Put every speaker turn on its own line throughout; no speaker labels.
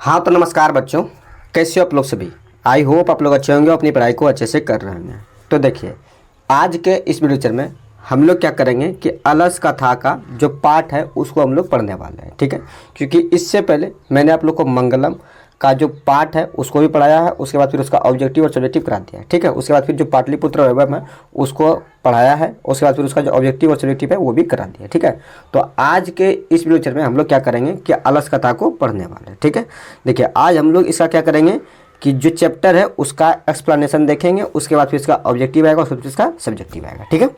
हाँ तो नमस्कार बच्चों, कैसे हो आप लोग सभी। आई होप आप लोग अच्छे होंगे, अपनी पढ़ाई को अच्छे से कर रहे हैं। तो देखिए, आज के इस वीडियो लेक्चर में हम लोग क्या करेंगे कि अलस कथा का जो पार्ट है उसको हम लोग पढ़ने वाले हैं, ठीक है। क्योंकि इससे पहले मैंने आप लोग को मंगलम का जो पार्ट है उसको भी पढ़ाया है, उसके बाद फिर उसका ऑब्जेक्टिव और सब्जेक्टिव करा दिया है, ठीक है। उसके बाद फिर जो पाटलिपुत्र वैभव है उसको पढ़ाया है, उसके बाद फिर उसका जो ऑब्जेक्टिव और सब्जेक्टिव है वो भी करा दिया है, ठीक है। तो आज के इस वीडियो लेक्चर में हम लोग क्या करेंगे कि अलस कथा को पढ़ने वाले हैं, ठीक है। देखिए, आज हम लोग इसका क्या करेंगे कि जो चैप्टर है उसका एक्सप्लेनेशन देखेंगे, उसके बाद फिर इसका ऑब्जेक्टिव आएगा, उसके बाद इसका सब्जेक्टिव आएगा, ठीक है।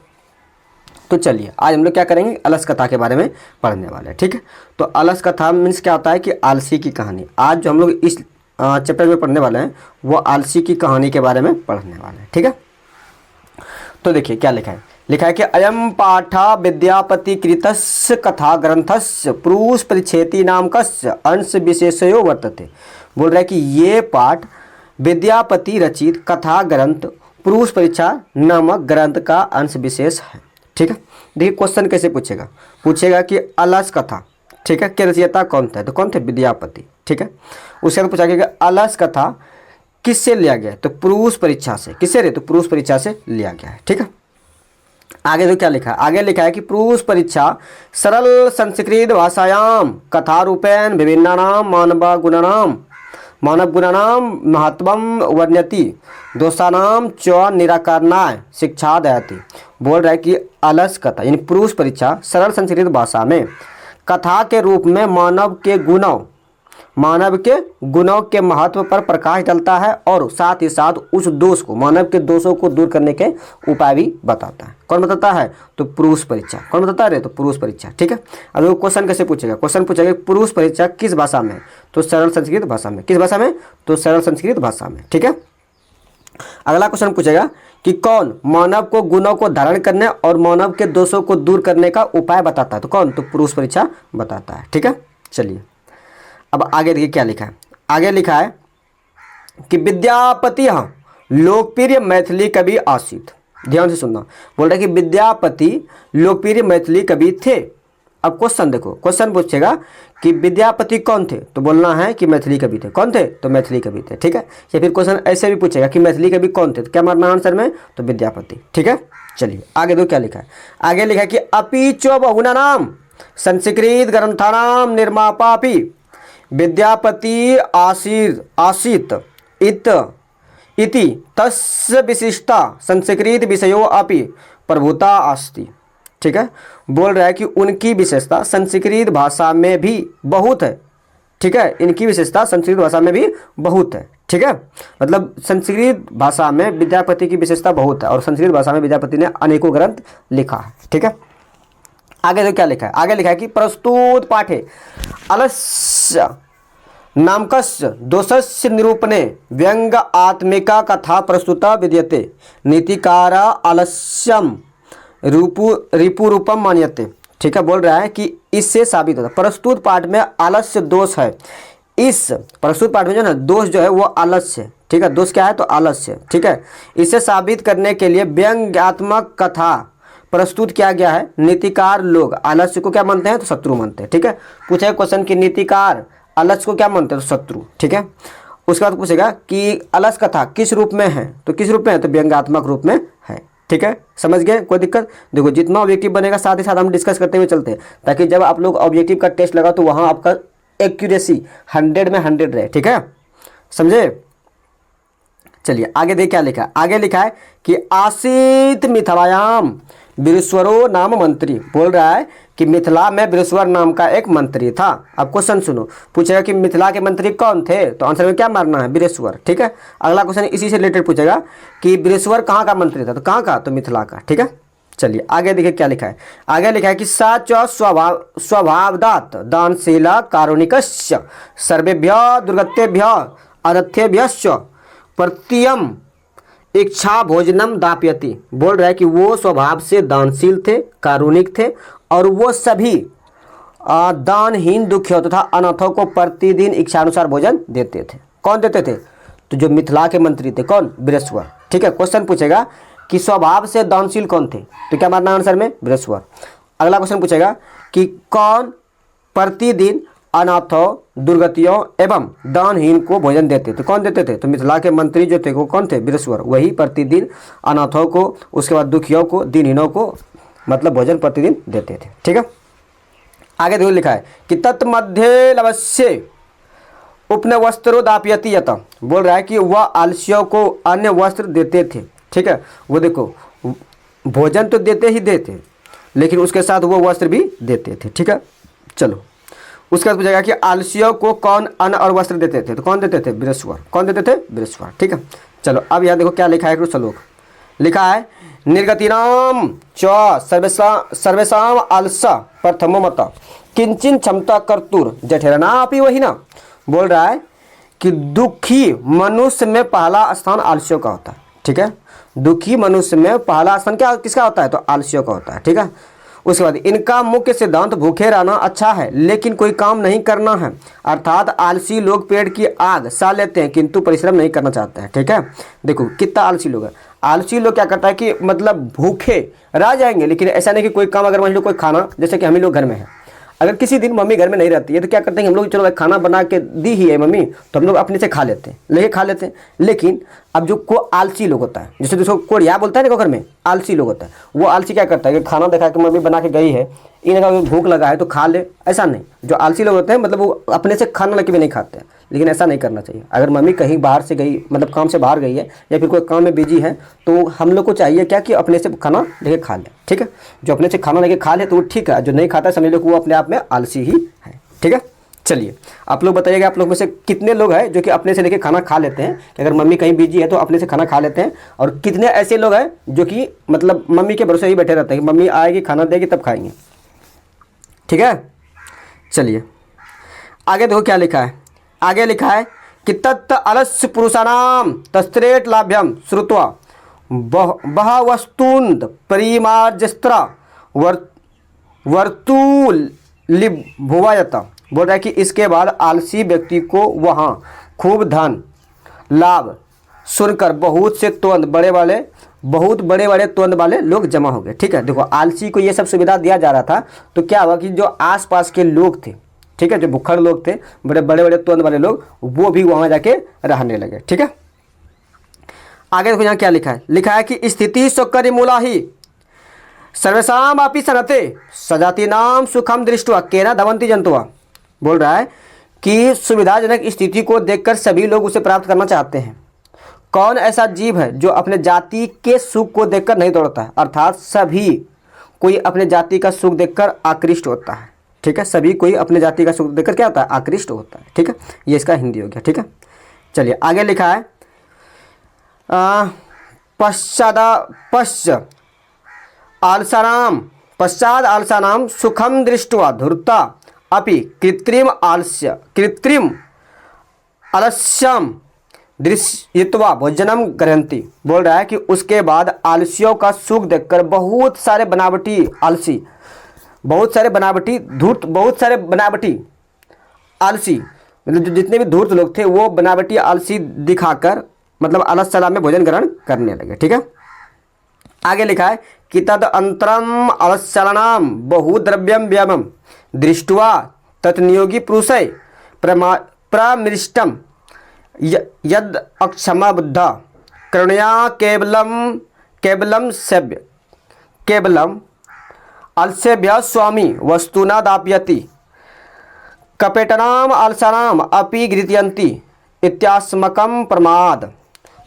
तो चलिए, आज हम लोग क्या करेंगे, अलस कथा के बारे में पढ़ने वाले हैं, ठीक है। तो अलस कथा मीन्स क्या होता है कि आलसी की कहानी। आज जो हम लोग इस चैप्टर में पढ़ने वाले हैं वो आलसी की कहानी के बारे में पढ़ने वाले हैं, ठीक है। तो देखिए क्या लिखा है कि अयम पाठा विद्यापति कृतस्य कथा ग्रंथस्य प्रूष परिच्छेति नामकस्य अंश विशेषयो वर्तते। बोल रहा है कि ये पाठ विद्यापति रचित कथा ग्रंथ पुरुष परीक्षा नामक ग्रंथ का अंश विशेष है, ठीक है। देखिए क्वेश्चन कैसे पूछेगा कि अलस कथा, ठीक है, के रचयिता कौन थे, तो कौन थे, विद्यापति, ठीक है। उसके बाद पूछा गया कि अलस कथा किससे लिया गया है, तो पुरुष परीक्षा से। किससे रे, तो पुरुष परीक्षा से लिया गया है, ठीक है। आगे तो क्या लिखा है, आगे लिखा है कि पुरुष परीक्षा सरल संस्कृत भाषायाम कथा रूपेण विभिन्नानाम मानव गुणानाम महत्वम वर्ण्यति दोषानाम च निराकरणाय शिक्षा दयाति। बोल रहा है कि अलस कथा यानी पुरुष परीक्षा सरल संस्कृत भाषा में कथा के रूप में मानव के गुणों के महत्व पर प्रकाश डालता है और साथ ही साथ उस दोष को, मानव के दोषों को दूर करने के उपाय भी बताता है। कौन बताता है, तो पुरुष परीक्षा। कौन बताता है, तो पुरुष परीक्षा, ठीक है। अब वो क्वेश्चन कैसे पूछेगा, क्वेश्चन पूछेगा पुरुष परीक्षा किस भाषा में, तो सरल संस्कृत भाषा में। किस भाषा में, तो सरल संस्कृत भाषा में, ठीक है। अगला क्वेश्चन पूछेगा कि कौन मानव को गुणों को धारण करने और मानव के दोषों को दूर करने का उपाय बताता है, तो कौन, तो पुरुष परीक्षा बताता है, ठीक है। चलिए अब आगे देखिए क्या लिखा है। आगे लिखा है कि विद्यापति लोकप्रिय मैथिली कवि आसित। ध्यान से सुनना, बोल रहा है कि विद्यापति लोकप्रिय मैथिली कवि थे। अब क्वेश्चन देखो, क्वेश्चन पूछेगा कि विद्यापति कौन थे, तो बोलना है कि मैथिली कवि थे। कौन थे, तो मैथिली कवि थे, ठीक है। या फिर क्वेश्चन ऐसे भी पूछेगा कि मैथिली कवि कौन थे, तो क्या मारना आंसर में, तो विद्यापति, ठीक है। चलिए आगे दो क्या लिखा है। आगे लिखा है कि अपि च बहुनानाम संस्कृत ग्रंथानाम निर्मापापि विद्यापति आसीत इति तस्य विशिष्टा संस्कृत विषयो अपि प्रभुता अस्ति, ठीक है। बोल रहा है कि उनकी विशेषता संस्कृत भाषा में भी बहुत है, ठीक है। इनकी विशेषता संस्कृत भाषा में भी बहुत है, ठीक है। मतलब संस्कृत भाषा में विद्यापति की विशेषता बहुत है और संस्कृत भाषा में विद्यापति ने अनेकों ग्रंथ लिखा है, ठीक है। आगे तो क्या लिखा है, आगे लिखा है कि प्रस्तुत पाठे अलस्य नामकस्य दोषस्य निरूपणे व्यंग आत्मिका कथा प्रस्तुता विद्यते नीतिकारा आलस्यम रिपुरूपम मान्यते, ठीक है। बोल रहा है कि इससे साबित होता है प्रस्तुत पाठ में आलस्य दोष है। इस प्रस्तुत पाठ में जो ना दोष जो है वो आलस्य, ठीक है। दोष क्या है, तो आलस्य, ठीक है। इसे साबित करने के लिए व्यंग्यात्मक कथा प्रस्तुत किया गया है। नीतिकार लोग आलस्य को क्या मानते हैं, तो शत्रु मानते हैं, ठीक है। पूछेगा क्वेश्चन कि नीतिकार अलस को क्या मानते हैं, तो शत्रु, ठीक है। उसके बाद पूछेगा कि अलस कथा किस रूप में है, तो किस रूप में है, तो व्यंग्यात्मक रूप में है, ठीक है। समझ गए, कोई दिक्कत। देखो जितना ऑब्जेक्टिव बनेगा साथ ही साथ हम डिस्कस करते हुए चलते हैं, ताकि जब आप लोग ऑब्जेक्टिव का टेस्ट लगा तो वहाँ आपका एक्यूरेसी 100 में 100 रहे, ठीक है, समझे। चलिए आगे देख क्या लिखा है। आगे लिखा है कि आसीत मिथिलायाम विरेश्वरो नाम मंत्री। बोल रहा है कि मिथिला में विरेश्वर नाम का एक मंत्री था। अब क्वेश्चन सुनो, पूछेगा कि मिथिला के मंत्री कौन थे, तो आंसर में क्या मारना है, विरेश्वर, ठीक है। अगला क्वेश्चन इसी से रिलेटेड पूछेगा कि विरेश्वर कहाँ का मंत्री था, तो कहाँ का, तो मिथिला का, ठीक है। चलिए आगे देखिए क्या लिखा है। आगे लिखा है कि सा च स्वभावदात दानशीला कारुणिकस्य सर्वेभ्य दुर्गतेभ्य अदथ्यभ्यश्च प्रत्ययम इच्छा भोजनम दाप्यति। बोल रहा है कि वो स्वभाव से दानशील थे, कारुणिक थे और वो सभी दानहीन दुखियों तथा अनाथों को प्रतिदिन इच्छानुसार भोजन देते थे। कौन देते थे, तो जो मिथिला के मंत्री थे, कौन, विरेश्वर, ठीक है। क्वेश्चन पूछेगा कि स्वभाव से दानशील कौन थे, तो क्या मारना आंसर में, विरेश्वर। अगला क्वेश्चन पूछेगा कि कौन प्रतिदिन अनाथों, दुर्गतियों एवं दानहीन को भोजन देते थे। कौन देते थे? तो मिथिला के मंत्री जो थे वो कौन थे? वीरेश्वर। वही प्रतिदिन अनाथों को, उसके बाद दुखियों को, दीनहीनों को मतलब भोजन प्रतिदिन देते थे। ठीक है, आगे देखो लिखा है कि तत्मध्ये लवस्य उपन वस्त्रो दापयति यत। बोल रहा है कि वह आलसियों को अन्य वस्त्र देते थे। ठीक है, वो देखो भोजन तो देते ही देते, लेकिन उसके साथ वो वस्त्र भी देते थे। ठीक है, चलो उसके बाद पूछेगा कि आलसियों को कौन अन्न और वस्त्र देते थे? तो कौन देते थे? वीरेश्वर। कौन देते थे? वीरेश्वर। ठीक है, चलो अब यहाँ देखो क्या लिखा है, श्लोक लिखा है निर्गतिनाम च सर्वेशाम आलसा प्रथमो मत किंचिन क्षमता कर्तुर जठेरना अपि वही ना। बोल रहा है कि दुखी मनुष्य में पहला स्थान आलसियों का होता है। ठीक है, दुखी मनुष्य में पहला स्थान क्या किसका होता है? तो आलसियों का होता है। ठीक है, उसके बाद इनका मुख्य सिद्धांत भूखे रहना अच्छा है लेकिन कोई काम नहीं करना है, अर्थात आलसी लोग पेड़ की आग सह लेते हैं किंतु परिश्रम नहीं करना चाहते हैं। ठीक है, देखो कितना आलसी लोग है। आलसी लोग क्या करता है कि मतलब भूखे रह जाएंगे, लेकिन ऐसा नहीं कि कोई काम अगर मान लो कोई खाना, जैसे कि हम ही लोग घर में है, अगर किसी दिन मम्मी घर में नहीं रहती है तो क्या करते हैं हम लोग, चलो भाई खाना बना के दी ही है मम्मी तो हम लोग अपने से खा लेते हैं, लेके खा लेते हैं। लेकिन अब जो को आलसी लोग होता है, जैसे जिसको कोड़िया बोलता है ना घर में, आलसी लोग होता है, वो आलसी क्या करता है कि खाना देखा कि मम्मी बना के गई है, इन अगर भूख लगा है तो खा ले, ऐसा नहीं। जो आलसी लोग होते हैं मतलब वो अपने से खाना लेके भी नहीं खाते हैं, लेकिन ऐसा नहीं करना चाहिए। अगर मम्मी कहीं बाहर से गई, मतलब काम से बाहर गई है या फिर कोई काम में बिजी है, तो हम लोग को चाहिए क्या कि अपने से खाना लेके खा ले। ठीक है, जो अपने से खाना लेके खा ले तो वो ठीक है, जो नहीं खाता समझ लो कि वो अपने आप में आलसी ही है। ठीक है, चलिए आप लोग बताइएगा आप लोग में से कितने लोग हैं जो कि अपने से लेके खाना खा लेते हैं, कि अगर मम्मी कहीं बिजी है तो अपने से खाना खा लेते हैं, और कितने ऐसे लोग हैं जो कि मतलब मम्मी के भरोसे ही बैठे रहते हैं कि मम्मी आएगी खाना देगी तब खाएंगे। ठीक है, चलिए आगे देखो क्या लिखा है। आगे लिखा है कि तत्त अलस्य पुरुषाणाम तस्त्रेट लाभ्यम श्रुत्वा बह वस्तुंद परिमार्जस्त्रा वर्तुलिभुवायत। बोल रहा है कि इसके बाद आलसी व्यक्ति को वहाँ खूब धन लाभ सुनकर बहुत बड़े बड़े त्वंद वाले लोग जमा हो गए। ठीक है, देखो आलसी को ये सब सुविधा दिया जा रहा था, तो क्या हुआ कि जो आसपास के लोग थे, ठीक है, जो भुक्खड़ लोग थे, बड़े बड़े त्वंद वाले लोग, वो भी वहाँ जाके रहने लगे। ठीक है, आगे देखो यहाँ क्या लिखा है। लिखा है कि स्थिति सोकरी मूला ही सर्वेशाम अपि सनते सजाति नाम सुखम दृष्टवा केना दवंती जंतुआ। बोल रहा है कि सुविधाजनक स्थिति को देखकर सभी लोग उसे प्राप्त करना चाहते हैं। कौन ऐसा जीव है जो अपने जाति के सुख को देखकर नहीं दौड़ता है? अर्थात सभी कोई अपने जाति का सुख देखकर आकृष्ट होता है। ठीक है, सभी कोई अपने जाति का सुख देखकर क्या होता है? आकृष्ट होता है। ठीक है, ये इसका हिंदी हो गया। ठीक है, चलिए आगे लिखा है पश्चाद आलसानाम सुखम दृष्ट्वा धूर्ता अपि कृत्रिम आलस्यम दृश्यत्वा भोजनम ग्रहंती। बोल रहा है कि उसके बाद आलसियों का सुख देखकर बहुत सारे बनावटी आलसी, बहुत सारे बनावटी धूर्त, बहुत सारे बनावटी आलसी, मतलब जो जितने भी धूर्त लोग थे वो बनावटी आलसी दिखाकर मतलब आलस सलाह में भोजन ग्रहण करने लगे। ठीक है, आगे लिखा है कि तद अंतरम आलस्यनाम बहुद्रव्यम व्ययम दृष्ट्वा तत्नियोगी पुरुषय प्रमृष्टम यद अक्षमा बुद्धा करुणया केवलम आलस्यभ्य स्वामी वस्तुना दापयति कपेटनाम आलसानाम अपि गृह्यन्ति इत्यास्मकम प्रमाद।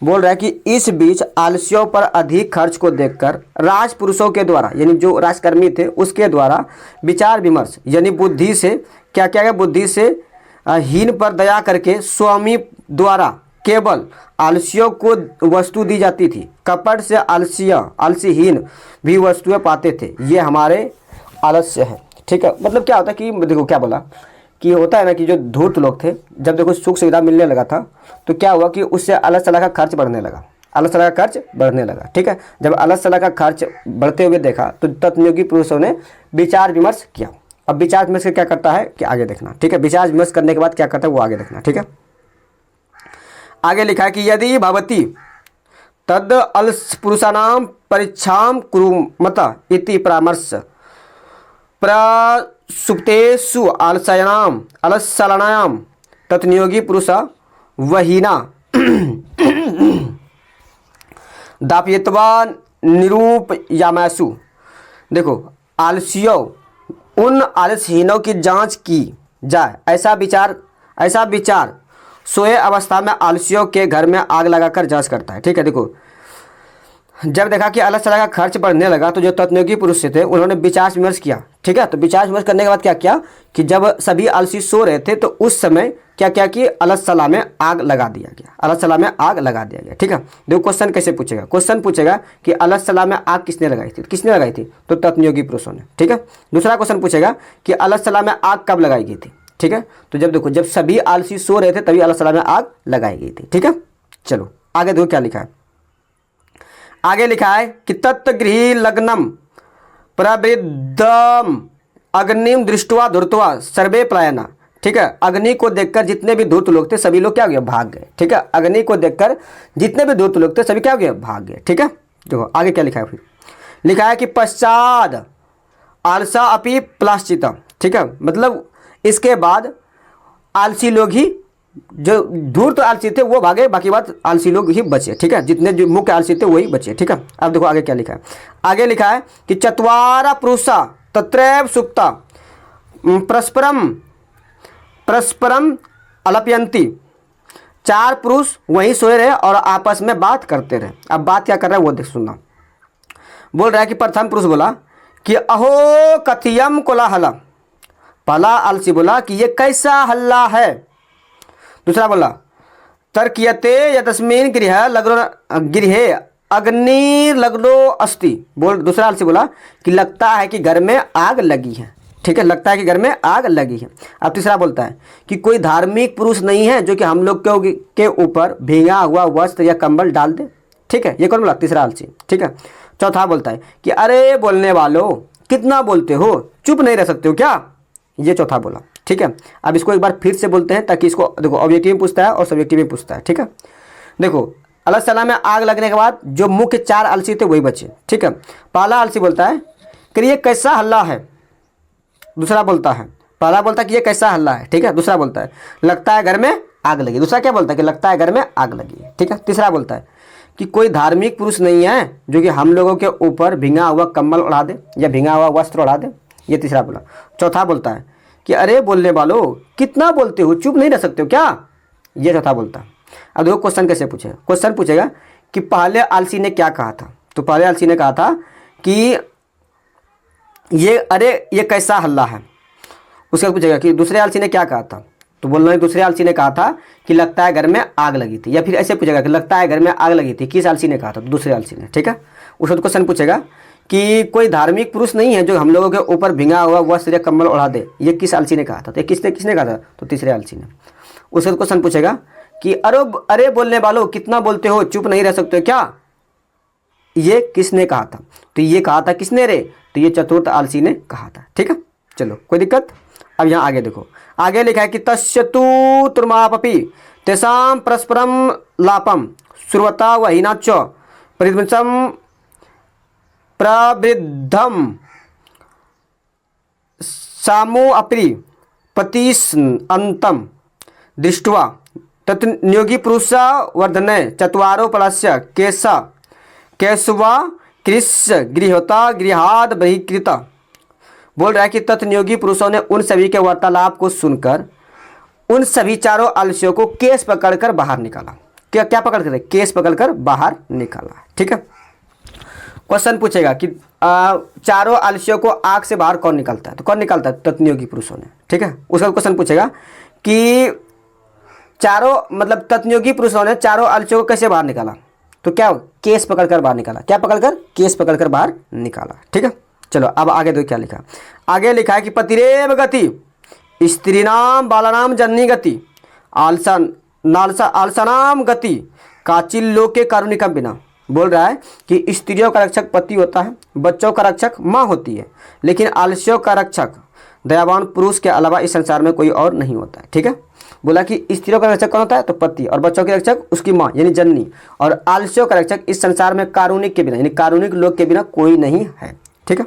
बोल रहा है कि इस बीच आलसियों पर अधिक खर्च को देखकर राजपुरुषों के द्वारा, यानी जो राजकर्मी थे उसके द्वारा विचार विमर्श, यानी बुद्धि से क्या बुद्धि से हीन पर दया करके स्वामी द्वारा केवल आलसियों को वस्तु दी जाती थी। कपट से आलसीहीन भी वस्तुएं पाते थे। ये हमारे आलस्य है। ठीक है, मतलब क्या होता है कि देखो क्या बोला कि होता है ना कि जो धूर्त लोग थे, जब देखो सुख सुविधा मिलने लगा था तो क्या हुआ कि उससे अलग सलाह का खर्च बढ़ने लगा। ठीक है, जब अलग सलाह का खर्च बढ़ते हुए देखा तो तत्नियोगी पुरुषों ने विचार विमर्श किया। अब विचार विमर्श क्या करता है कि आगे देखना। ठीक है, विचार विमर्श करने के बाद क्या करता है वो आगे देखना। ठीक है, आगे लिखा है कि यदि भवती तद अलस पुरुषाणाम परीक्षाम कुरुमत इति परामर्श सुप्तेषु आलस्यानाम अलसलनायाम तत्नियोगी पुरुष वहीना दापयित्वा निरूपयामासु। देखो, आलसियों, उन आलसहीनों की जांच की जाए, ऐसा विचार सोए अवस्था में आलसियों के घर में आग लगाकर जांच करता है। ठीक है, देखो, जब देखा कि आलस का खर्च बढ़ने लगा तो जो तत्नियोगी पुरुष थे उन्होंने विचार विमर्श किया। ठीक है, तो विचार विमर्श करने के बाद क्या किया कि जब सभी आलसी सो रहे थे तो उस समय क्या किया कि अलसला में आग लगा दिया गया, अलसला में आग लगा दिया गया। ठीक है, देखो क्वेश्चन कैसे पूछेगा, क्वेश्चन पूछेगा कि अलसला में आग किसने लगाई थी, किसने लगाई थी, तो तत्नियोगी पुरुषों ने। ठीक है, दूसरा क्वेश्चन पूछेगा कि अलसला में आग कब लगाई गई थी। ठीक है, तो जब देखो, जब सभी आलसी सो रहे थे तभी अलसला में आग लगाई गई थी। ठीक है, चलो आगे देखो क्या लिखा है। आगे लिखा है कि तत्गृही लग्नम प्रवृद्धम अग्निम दृष्टवा धूर्तवा सर्वे पलायना। ठीक है, अग्नि को देखकर जितने भी धूर्त लोग थे सभी लोग क्या हो गए, भाग गए। ठीक है, अग्नि को देखकर जितने भी धूर्त लोग थे सभी क्या हो गए, भाग गए। ठीक है, देखो आगे क्या लिखा है, फिर लिखा है कि पश्चात आलसा अपि प्लाश्चिता। ठीक है, मतलब इसके बाद आलसी लोग ही, जो धूर्त आलसी थे वो भागे, बाकी बात आलसी लोग ही बचे। ठीक है, जितने जो मुख्य आलसी थे वही बचे। ठीक है, अब देखो आगे क्या लिखा है। आगे लिखा है कि चत्वारा पुरुषा तत्रैव सुप्ता परस्परम अलपयंती। चार पुरुष वहीं सोए रहे और आपस में बात करते रहे। अब बात क्या कर रहा है वो देख, सुनना। बोल रहा है कि प्रथम पुरुष बोला कि अहो कथियम कोलाहला। पहला आलसी बोला कि ये कैसा हल्ला है। दूसरा बोला तर्कयते यतस्मिन् गृहे अग्निर्लग्नो अस्ति। दूसरा आलसी बोला कि लगता है कि घर में आग लगी है। ठीक है, लगता है कि घर में आग लगी है। अब तीसरा बोलता है कि कोई धार्मिक पुरुष नहीं है जो कि हम लोग के ऊपर भीगा हुआ वस्त्र या कंबल डाल दे। ठीक है, ये कौन बोला, तीसरा आलसी। ठीक है, चौथा बोलता है कि अरे बोलने वालों कितना बोलते हो, चुप नहीं रह सकते हो क्या, ये चौथा बोला। ठीक है, अब इसको एक बार फिर से बोलते हैं ताकि इसको देखो, ऑब्जेक्टिव में पूछता है और सब्जेक्टिव में पूछता है। ठीक है, देखो अलसला में आग लगने के बाद जो मुख्य चार आलसी थे वही बचे। ठीक है, पहला आलसी बोलता है कि ये कैसा हल्ला है। दूसरा बोलता है, पहला बोलता है कि ये कैसा हल्ला है। ठीक है, दूसरा बोलता है लगता है घर में आग लगी। दूसरा क्या बोलता है कि लगता है घर में आग लगी है। ठीक है, तीसरा बोलता है कि कोई धार्मिक पुरुष नहीं है जो कि हम लोगों के ऊपर भींगा हुआ कंबल उड़ा दे या भींगा हुआ वस्त्र उड़ा दे, ये तीसरा बोला। चौथा बोलता है कि अरे बोलने वालों कितना बोलते हो, चुप नहीं रह सकते हो क्या, ये चौथा बोलता है। अब देखो क्वेश्चन कैसे पूछेगा, क्वेश्चन पूछेगा कि पहले आलसी ने क्या कहा था। तो पहले आलसी ने कहा था कि ये कैसा हल्ला है। उसके बाद पूछेगा कि दूसरे आलसी ने क्या कहा था। तो बोलना है दूसरे आलसी ने कहा था कि लगता है घर में आग लगी थी, या फिर ऐसे पूछेगा कि लगता है घर में आग लगी थी, किस आलसी ने कहा था, तो दूसरे आलसी ने। ठीक है, उसके बाद क्वेश्चन पूछेगा कि कोई धार्मिक पुरुष नहीं है जो हम लोगों के ऊपर भिंगा हुआ वस्त्र या कंबल उड़ा दे, ये किस आलसी ने कहा था, तो किसने कहा था, तो तीसरे आलसी ने। उसके बाद क्वेश्चन पूछेगा कि अरे बोलने वालों कितना बोलते हो, चुप नहीं रह सकते क्या, ये किसने कहा था, तो ये कहा था किसने रे, तो ये चतुर्थ आलसी ने कहा था। ठीक है, चलो कोई दिक्कत। अब यहाँ आगे देखो, आगे लिखा है कि तस्यतु तुर्मापि तेषां परस्परम लापम श्रुवता वहीना च प्रतिवंशम प्रवृद्धम सामो अपि पतिस अंतम दृष्ट्वा तत्नियोगी पुरुष वर्धने चत्वारो पलस्य केशवा कृष्य गृहता गृहाद बहिकृता। बोल रहा है कि तत्नियोगी पुरुषों ने उन सभी के वार्तालाप को सुनकर उन सभी चारों आलसियों को केस पकड़कर बाहर निकाला। क्या पकड़कर, केस पकड़कर बाहर निकाला। ठीक है, क्वेश्चन पूछेगा कि चारों आलसियों को आग से बाहर कौन निकालता है, तो कौन निकालता है, तत्नियोगी पुरुषों ने। ठीक है, उसका क्वेश्चन पूछेगा कि तत्नियोगी पुरुषों ने चारों आलसियों को कैसे बाहर निकाला, तो क्या केस पकड़कर बाहर निकाला। क्या पकड़कर, केस पकड़कर बाहर निकाला। ठीक है, चलो अब आगे दो क्या लिखा। आगे लिखा है कि पतिरेव गति स्त्रीनाम बालानाम जननी गति आलसानाम गति काचिल लोके कारुणिकम बिना। बोल रहा है कि स्त्रियों का रक्षक पति होता है, बच्चों का रक्षक माँ होती है, लेकिन आलस्यों का रक्षक दयावान पुरुष के अलावा इस संसार में कोई और नहीं होता है। ठीक है, बोला कि स्त्रियों का रक्षक कौन होता है, तो पति, और बच्चों के रक्षक उसकी माँ यानी जननी, और आलस्यों का रक्षक इस संसार में कारुणिक के बिना यानी कारुणिक लोग के बिना कोई नहीं है। ठीक है,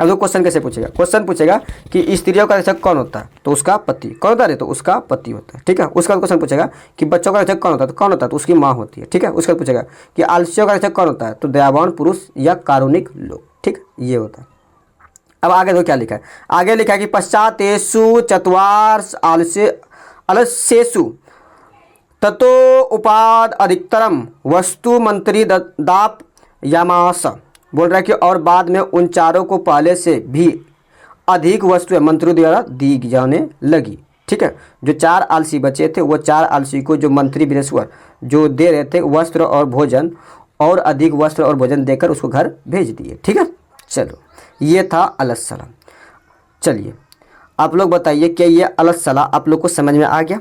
अब तो क्वेश्चन कैसे पूछेगा, क्वेश्चन पूछेगा कि स्त्रियों का रक्षक कौन होता है, तो उसका पति। कौन होता है, तो उसका पति होता है, ठीक है। उसका क्वेश्चन पूछेगा कि बच्चों का रक्षक कौन होता है, तो कौन होता है, तो उसकी माँ होती है, ठीक है। उसका पूछेगा कि आलसियों का रक्षक कौन होता है, तो दयावान पुरुष या कारुणिक लोग, ठीक, ये होता है। अब आगे तो क्या लिखा है, आगे लिखा है कि पश्चातेषु चत्वार आलस्येषु ततो उपाद अधिकतरम वस्तु मंत्री दाप यामास। बोल रहा है कि और बाद में उन चारों को पहले से भी अधिक वस्तुएं मंत्रियों द्वारा दी जाने लगी, ठीक है। जो 4 आलसी बचे थे वो 4 आलसी को जो मंत्री बृहस्पति जो दे रहे थे वस्त्र और भोजन, और अधिक वस्त्र और भोजन देकर उसको घर भेज दिए, ठीक है। चलो ये था अलस सलाह। चलिए आप लोग बताइए क्या ये अलस सलाह आप लोग को समझ में आ गया।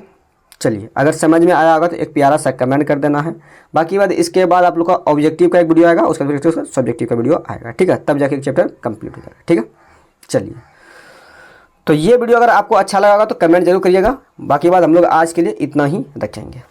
चलिए अगर समझ में आया होगा तो एक प्यारा सा कमेंट कर देना है। बाकी बात इसके बाद आप लोग का ऑब्जेक्टिव का एक वीडियो आएगा, उसका फिर सब्जेक्टिव का वीडियो आएगा, ठीक है। तब जाके एक चैप्टर कंप्लीट हो जाएगा, ठीक है। चलिए तो ये वीडियो अगर आपको अच्छा लगा तो कमेंट जरूर करिएगा। बाकी बात हम लोग आज के लिए इतना ही रखेंगे।